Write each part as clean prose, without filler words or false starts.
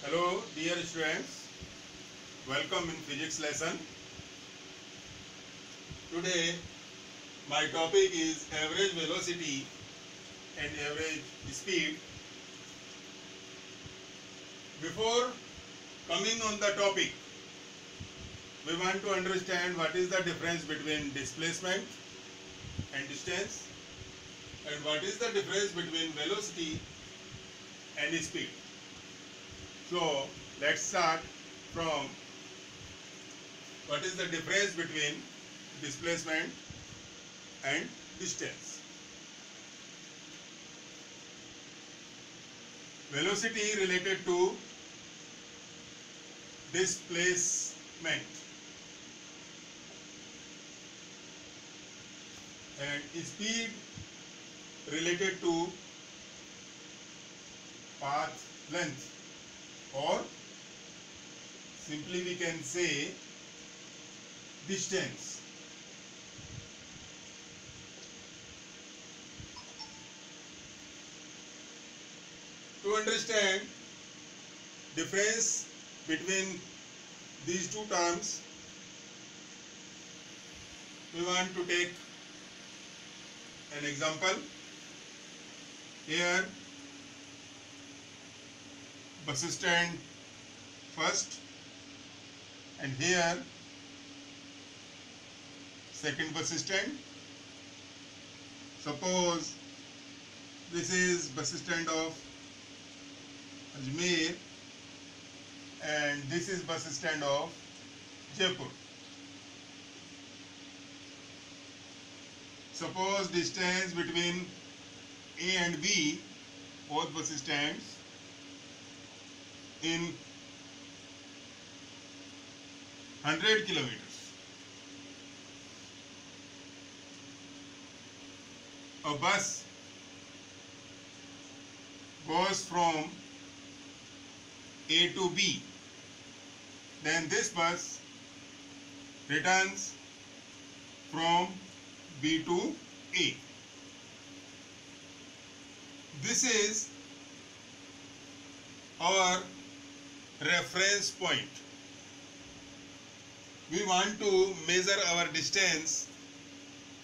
Hello dear students, welcome in physics lesson. Today my topic is average velocity and average speed. Before coming on the topic, we want to understand what is the difference between displacement and distance and what is the difference between velocity and speed. So let's start from what is the difference between displacement and distance. Velocity related to displacement and speed related to path length, or simply we can say distance. To understand difference between these two terms, we want to take an example. Here bus stand first and here second bus stand. Suppose this is bus stand of Ajmer and this is bus stand of Jaipur. Suppose distance between A and B, both bus stands, in 100 kilometers. A bus goes from A to B, then this bus returns from B to A. This is our reference point. We want to measure our distance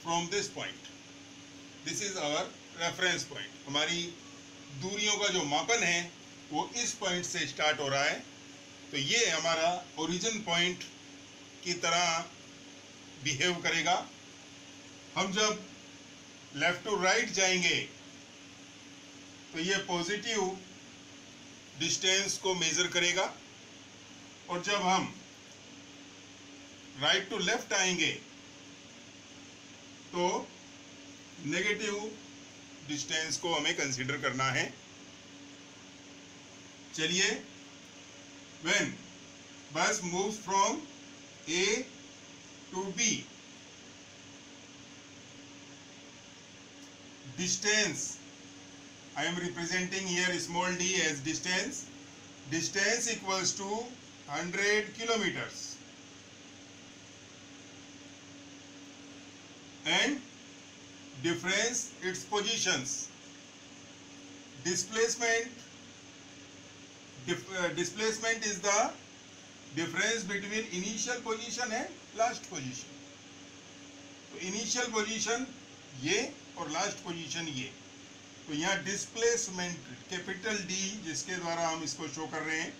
from this point. This is our reference point. हमारी दूरियों का जो मापन है वो इस point से start हो रहा है, तो ये हमारा ओरिजिन पॉइंट की तरह बिहेव करेगा. हम जब लेफ्ट टू राइट जाएंगे तो ये पॉजिटिव डिस्टेंस को मेजर करेगा, और जब हम राइट टू लेफ्ट आएंगे तो नेगेटिव डिस्टेंस को हमें कंसीडर करना है. चलिए, when bus moves from A to B, distance, I am representing here small d as distance. Distance equals to 100 kilometers. And difference its positions. Displacement is the difference between initial position and last position. तो initial position ये और last position ये, तो यहाँ displacement capital D जिसके द्वारा हम इसको शो कर रहे हैं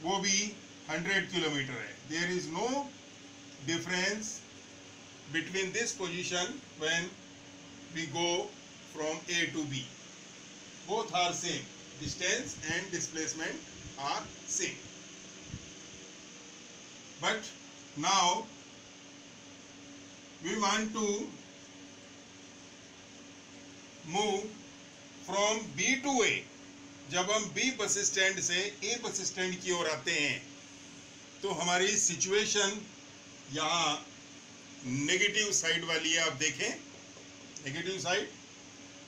वो भी 100 किलोमीटर है. There is no difference between this position when we go from A to B. Both are same. Distance and displacement are same. But now we want to move from B to A. जब हम B bus stand से A bus stand की ओर आते हैं तो हमारी situation यहाँ negative side वाली है. आप देखें, नेगेटिव साइड,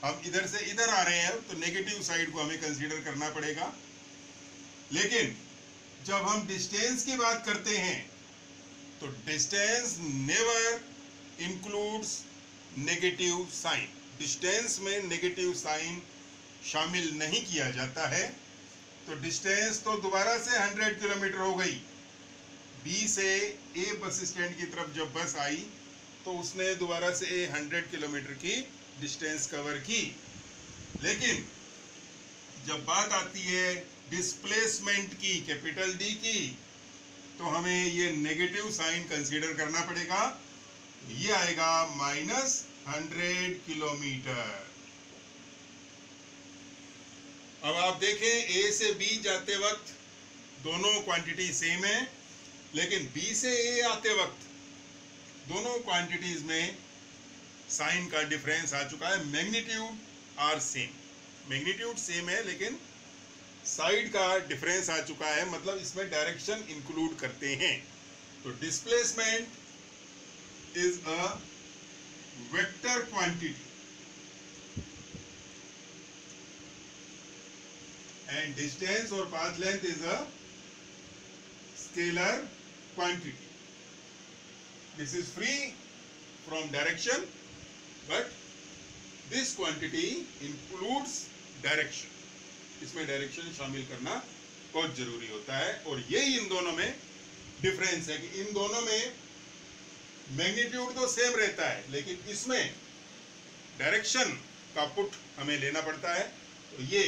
हम इधर से इधर आ रहे हैं तो नेगेटिव साइड को हमें कंसीडर करना पड़ेगा. लेकिन जब हम डिस्टेंस की बात करते हैं तो distance never includes negative sign. Distance में नेगेटिव साइन शामिल नहीं किया जाता है. तो डिस्टेंस तो दोबारा से 100 किलोमीटर हो गई। बी से ए बस स्टैंड की तरफ जब बस आई तो उसने दोबारा से 100 किलोमीटर की डिस्टेंस कवर की। लेकिन जब बात आती है डिस्प्लेसमेंट की, कैपिटल डी की, तो हमें ये नेगेटिव साइन कंसीडर करना पड़ेगा। ये आएगा -100 किलोमीटर। अब आप देखें, ए से बी जाते वक्त दोनों क्वांटिटी सेम है, लेकिन बी से ए आते वक्त दोनों क्वांटिटीज में साइन का डिफरेंस आ चुका है। Magnitude are same, magnitude same है लेकिन साइड का डिफरेंस आ चुका है, मतलब इसमें डायरेक्शन इंक्लूड करते हैं। तो displacement is a vector quantity and distance or path length is a scalar quantity. This is free from direction, but this quantity includes direction. इसमें डायरेक्शन शामिल करना बहुत जरूरी होता है, और यही इन दोनों में डिफरेंस है कि इन दोनों में मैग्नीट्यूड तो सेम रहता है, लेकिन इसमें डायरेक्शन का पुट हमें लेना पड़ता है। तो ये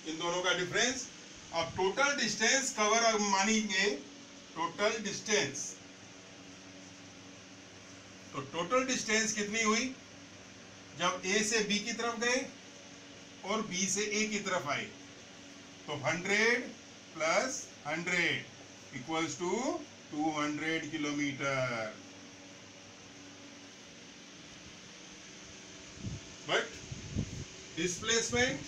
इन दोनों का डिफरेंस। अब टोटल डिस्टेंस कवर अब मानेंगे, टोटल डिस्टेंस, तो टोटल डिस्टेंस कितनी हुई जब ए से बी की तरफ गए और बी से ए की तरफ आए, तो 100 + 100 equals to 200 kilometre. But displacement,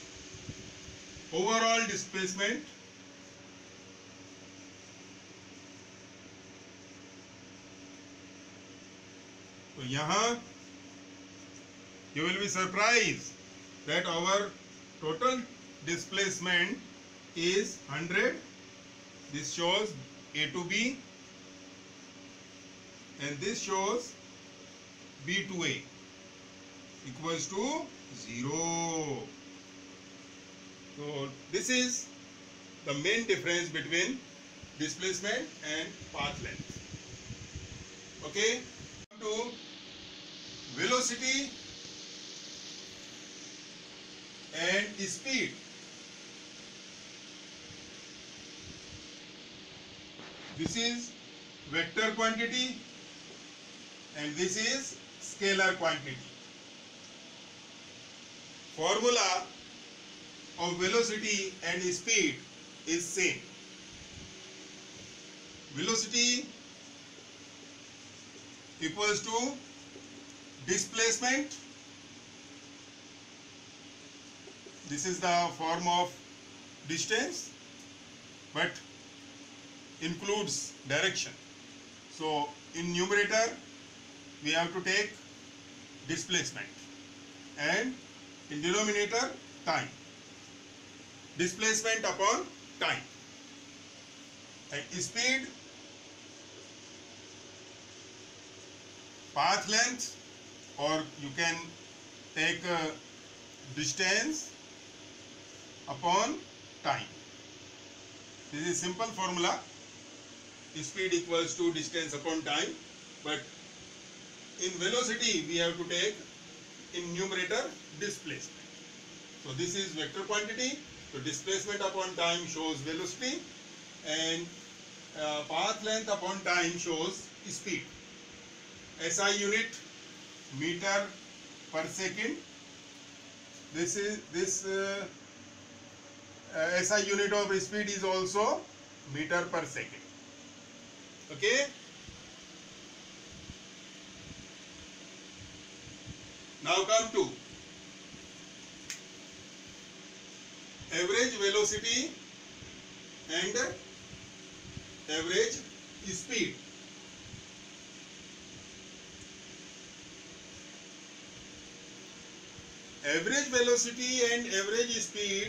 overall displacement तो यहां you will be surprised that our total displacement is 100. This shows A to B, and this shows B to A equals to 0. So this is the main difference between displacement and path length. Okay, to velocity and speed. This is vector quantity and this is scalar quantity. Formula of velocity and speed is same. Velocity equals to displacement. This is the form of distance, but includes direction. So in numerator we have to take displacement, and in denominator time. Displacement upon time. And speed, path length, or you can take distance upon time. This is simple formula. Speed equals to distance upon time, but in velocity we have to take in numerator displacement. So this is vector quantity. So displacement upon time shows velocity, and path length upon time shows speed. SI unit meter per second. This SI unit of speed is also meter per second. Okay. Now come to average velocity and average speed. Average velocity and average speed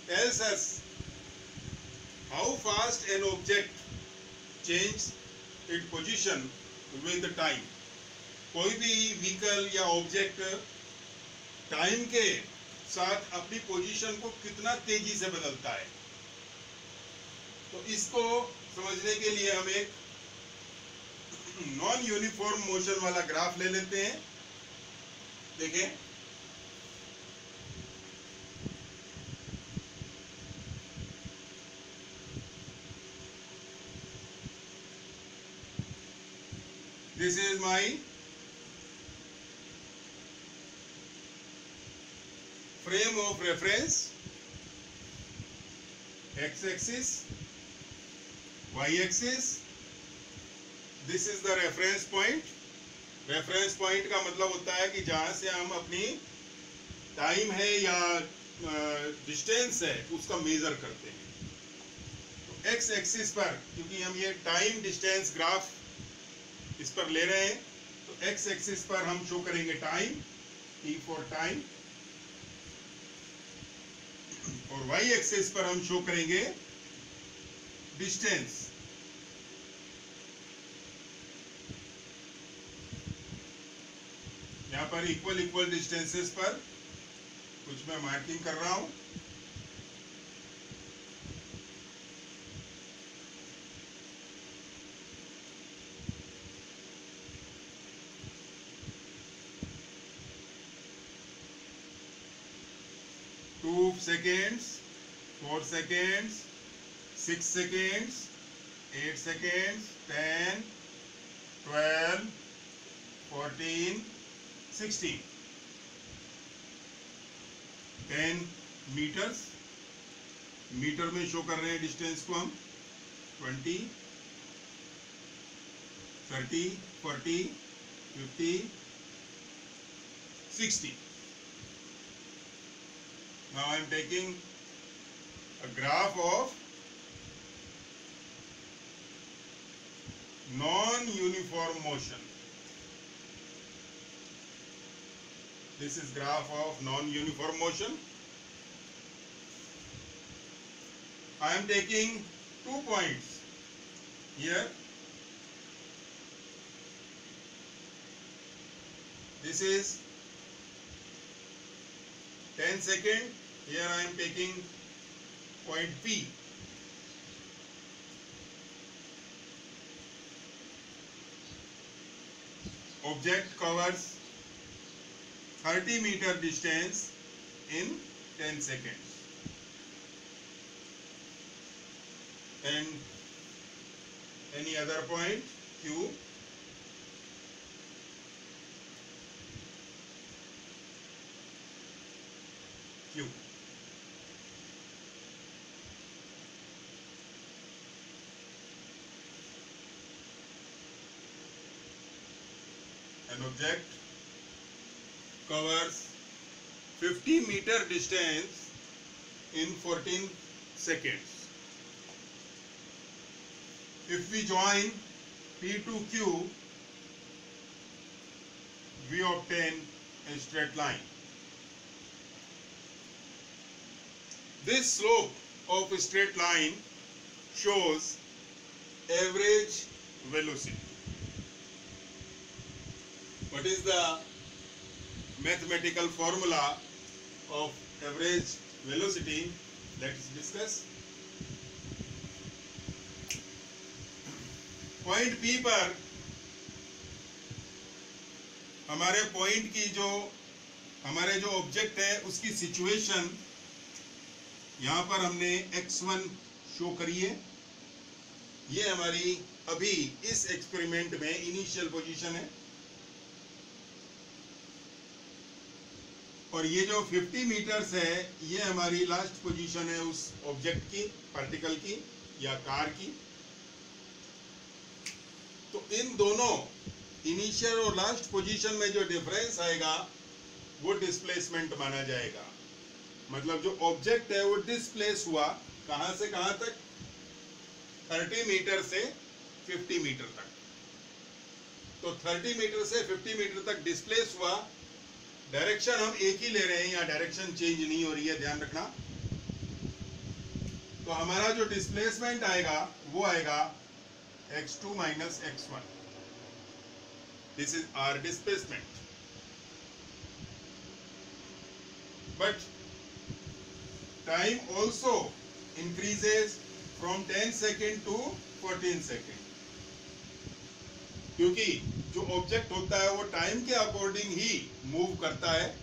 tells us how fast an object changes its position with the time. कोई भी vehicle या object time के साथ अपनी position को कितना तेजी से बदलता है, तो इसको समझने के लिए हम एक नॉन यूनिफॉर्म मोशन वाला ग्राफ ले लेते हैं। देखें, this is my frame of reference, x axis, y axis, this is the reference point। reference point का मतलब होता है कि जहां से हम अपनी टाइम है या डिस्टेंस है उसका मेजर करते हैं। तो x एक्सिस पर, क्योंकि हम ये टाइम डिस्टेंस ग्राफ इस पर ले रहे हैं, तो x एक्सिस पर हम शो करेंगे टाइम, t फॉर टाइम, और y एक्सिस पर हम शो करेंगे डिस्टेंस। यहां पर इक्वल इक्वल डिस्टेंसेस पर कुछ मैं मार्किंग कर रहा हूं। Two seconds, 4 seconds, 6 seconds, 8 seconds, 10, 12, 14, 16, 10 metres, metre में शो कर रहे हैं डिस्टेंस को हम। 20, 30, 40, 50, 60। Now I am taking a graph of non-uniform motion. This is graph of non-uniform motion. I am taking 2 points here. This is 10 second. Here I am taking point P. Object covers 30 meter distance in 10 seconds. And any other point Q. Q. An object covers 50 meter distance in 14 seconds. If we join P to Q, we obtain a straight line. This slope of a straight line shows average velocity. What is the mathematical formula of average velocity? Let's discuss. Point P पर हमारे point की हमारे जो object है उसकी situation यहाँ पर हमने x1 शो करी है। ये हमारी अभी इस एक्सपेरिमेंट में इनिशियल पोजीशन है, और ये जो 50 मीटर्स है ये हमारी लास्ट पोजीशन है उस ऑब्जेक्ट की, पार्टिकल की या कार की। तो इन दोनों इनिशियल और लास्ट पोजीशन में जो डिफरेंस आएगा वो डिस्प्लेसमेंट माना जाएगा। मतलब जो ऑब्जेक्ट है वो डिस्प्लेस हुआ कहां से कहां तक, 30 मीटर से 50 मीटर तक। तो 30 मीटर से 50 मीटर तक डिस्प्लेस हुआ। डायरेक्शन हम एक ही ले रहे हैं, या डायरेक्शन चेंज नहीं हो रही है, ध्यान रखना। तो हमारा जो डिस्प्लेसमेंट आएगा वो आएगा x2 minus x1. This is our displacement. But time also increases from 10 second to 14 second, क्योंकि जो ऑब्जेक्ट होता है वो टाइम के अकॉर्डिंग ही मूव करता है,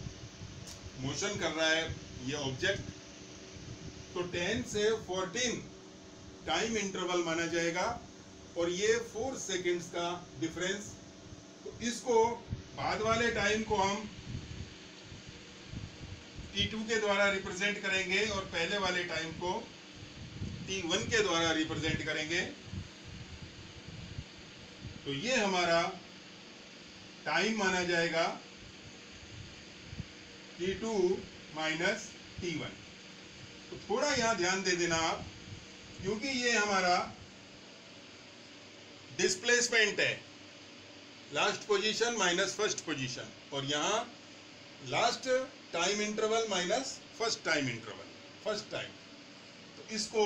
मोशन कर रहा है ये ऑब्जेक्ट। तो 10 से 14 टाइम इंटरवल माना जाएगा, और ये 4 सेकेंड्स का डिफरेंस। तो इसको बाद वाले टाइम को हम t2 के द्वारा रिप्रेजेंट करेंगे और पहले वाले टाइम को t1 के द्वारा रिप्रेजेंट करेंगे। तो ये हमारा टाइम माना जाएगा t2 माइनस t1। तो थोड़ा यहां ध्यान दे देना आप, क्योंकि ये हमारा डिस्प्लेसमेंट है, last position minus first position, और यहां last time interval minus first time interval, first time. तो इसको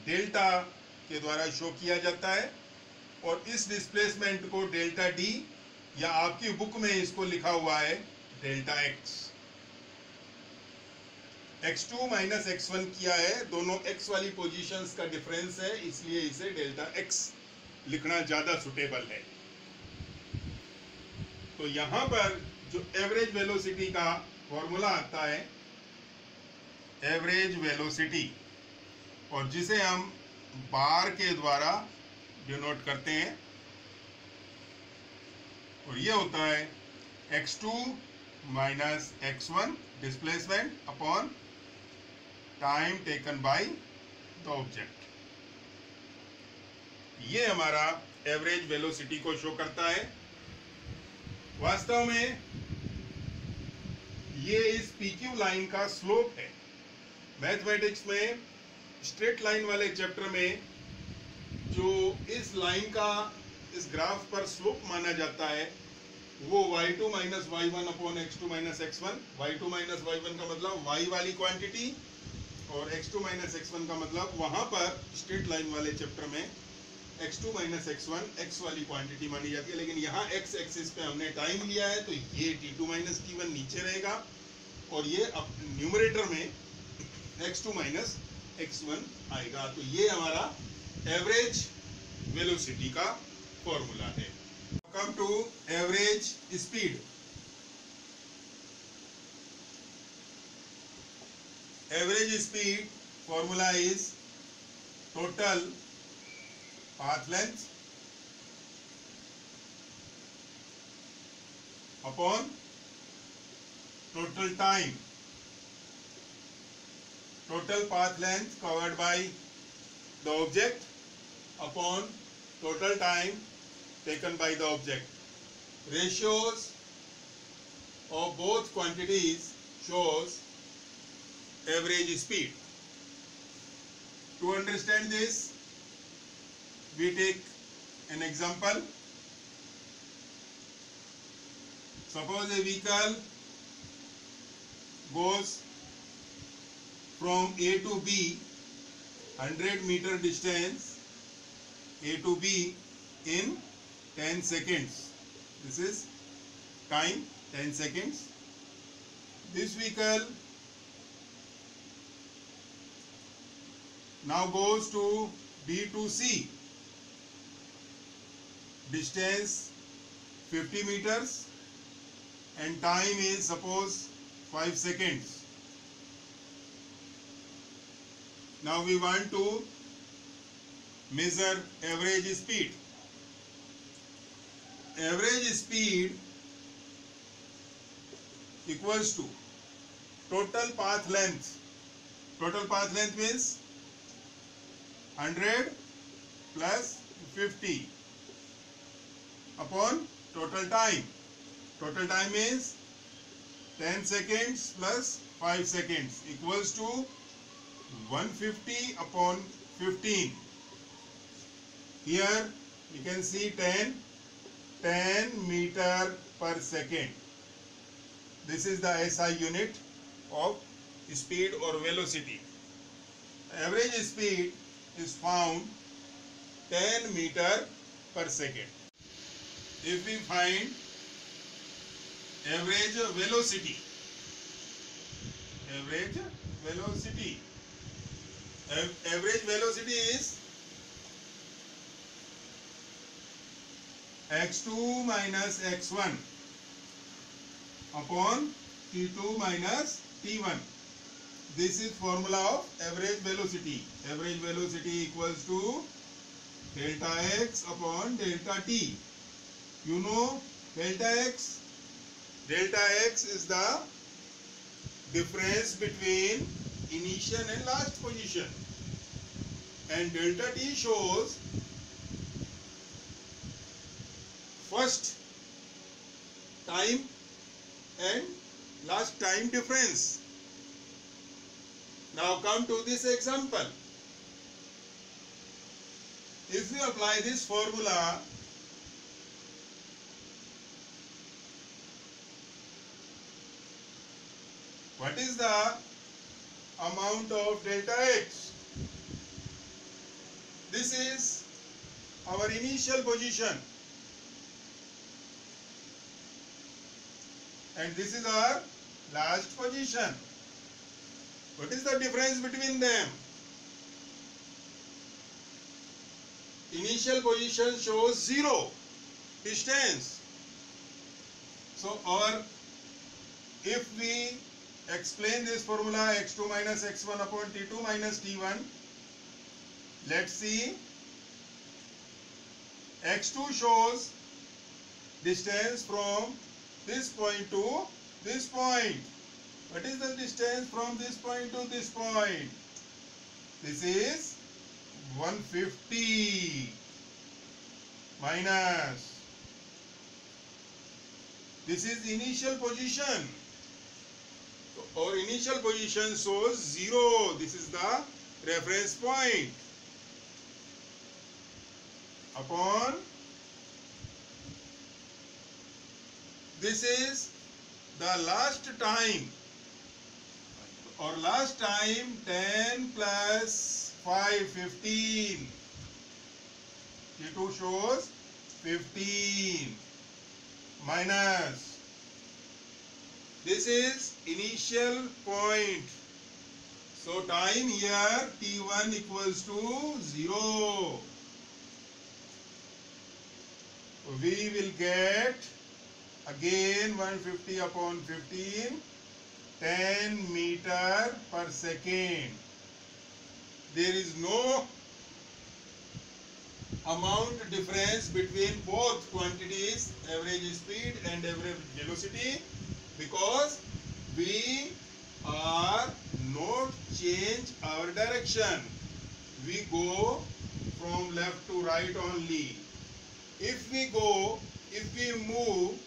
डेल्टा के द्वारा शो किया जाता है, और इस डिस्प्लेसमेंट को डेल्टा डी, या आपकी बुक में इसको लिखा हुआ है delta x. x2 minus x1 किया है, दोनों x वाली पोजीशंस का डिफरेंस है, इसलिए इसे डेल्टा x लिखना ज्यादा सुटेबल है। तो यहां पर जो एवरेज वेलोसिटी का फॉर्मूला आता है, एवरेज वेलोसिटी, और जिसे हम बार के द्वारा डिनोट करते हैं, और ये होता है x2 minus x1 displacement upon time taken by the object. ये हमारा एवरेज वेलोसिटी को शो करता है। वास्तव में ये इस PQ लाइन का स्लोप है। मैथमेटिक्स में स्ट्रेट लाइन वाले चैप्टर में जो इस लाइन का इस ग्राफ पर स्लोप माना जाता है, वो y2 minus y1 upon x2 minus x1। y2 minus y1 का मतलब y वाली क्वांटिटी, और x2 माइनस x1 का मतलब वहां पर स्ट्रेट लाइन वाले चैप्टर में x2 माइनस x1 x वाली क्वांटिटी मानी जाती है। लेकिन यहाँ x एक्सिस पे हमने टाइम लिया है, तो ये t2 माइनस t1 नीचे रहेगा, और ये न्यूमरेटर में x2 माइनस x1 आएगा। तो ये हमारा एवरेज वेलोसिटी का फॉर्मूला है। Come to average speed. Average speed formula is total path length upon total time. Total path length covered by the object upon total time taken by the object. Ratios of both quantities shows average speed. To understand this, we take an example. Suppose a vehicle goes from A to B 100 meter distance, A to B, in 10 seconds. This is time, 10 seconds. This vehicle now goes to B to C, distance 50 meters, and time is suppose 5 seconds. Now we want to measure average speed. Average speed equals to total path length. Total path length means 100 plus 50 upon total time. Total time is 10 seconds plus 5 seconds equals to 150 upon 15. Here you can see 10 meter per second. This is the SI unit of speed or velocity. Average speed is found 10 meter per second. If we find average velocity, Average velocity is x2 minus x1 upon t2 minus t1. This is formula of average velocity. Average velocity equals to delta x upon delta t. You know delta x? Delta x is the difference between initial and last position. And delta t shows first time and last time difference. Now come to this example. If we apply this formula, what is the amount of delta x? This is our initial position and this is our last position. What is the difference between them? Initial position shows 0 distance. So if we explain this formula x2 minus x1 upon t2 minus t1, let's see. x2 shows distance from this point to this point. What is the distance from this point to this point? This is 150 minus. This is initial position. So our initial position shows 0. This is the reference point. Upon this is the last time. Or last time 10 plus 5, 15. T2 shows 15 minus. This is initial point. So time here T1 equals to 0. We will get again 150 upon 15. 10 meter per second. There is no amount difference between both quantities, average speed and average velocity, because we are not change our direction. We go from left to right only. If we move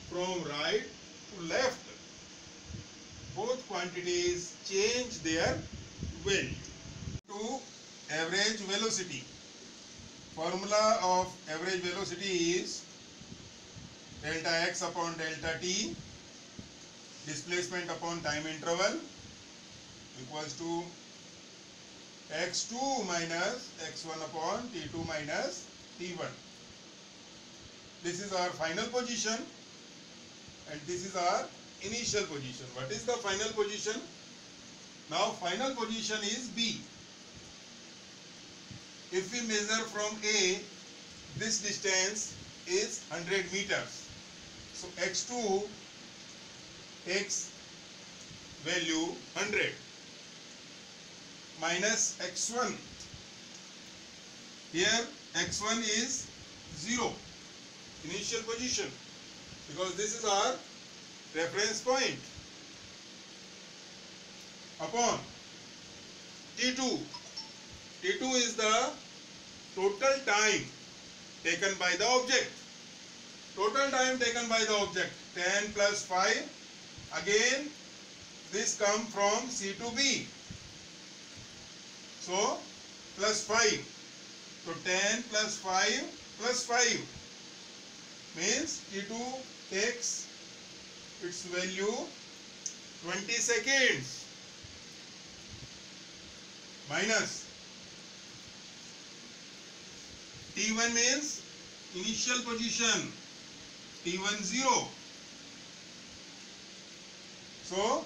from right to left, both quantities change their value. To average velocity. Formula of average velocity is delta x upon delta t, displacement upon time interval, equals to x2 minus x1 upon t2 minus t1. This is our final position and this is our initial position. What is the final position? Now final position is B. If we measure from A, this distance is 100 meters. So x2 takes value 100 minus x1. Here x1 is 0, initial position, because this is our reference point, upon T2. T2 is the total time taken by the object. Total time taken by the object, 10 plus 5. Again, this comes from C to B. So, plus 5. So, 10 plus 5 plus 5 means T2 takes its value 20 seconds minus T1 means initial position, T1 0. So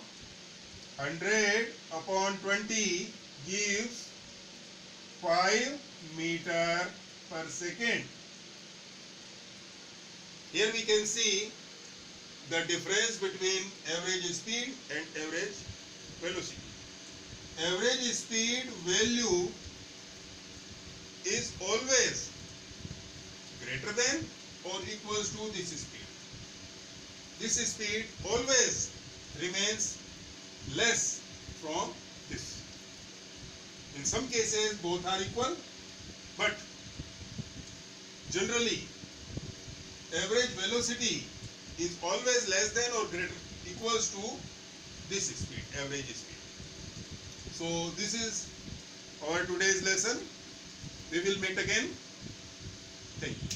100 upon 20 gives 5 meter per second. Here we can see the difference between average speed and average velocity. Average speed value is always greater than or equals to this speed. This speed always remains less from this. In some cases both are equal, but generally average velocity is always less than or greater equals to this speed, average speed. So this is our today's lesson. We will meet again. Thank you.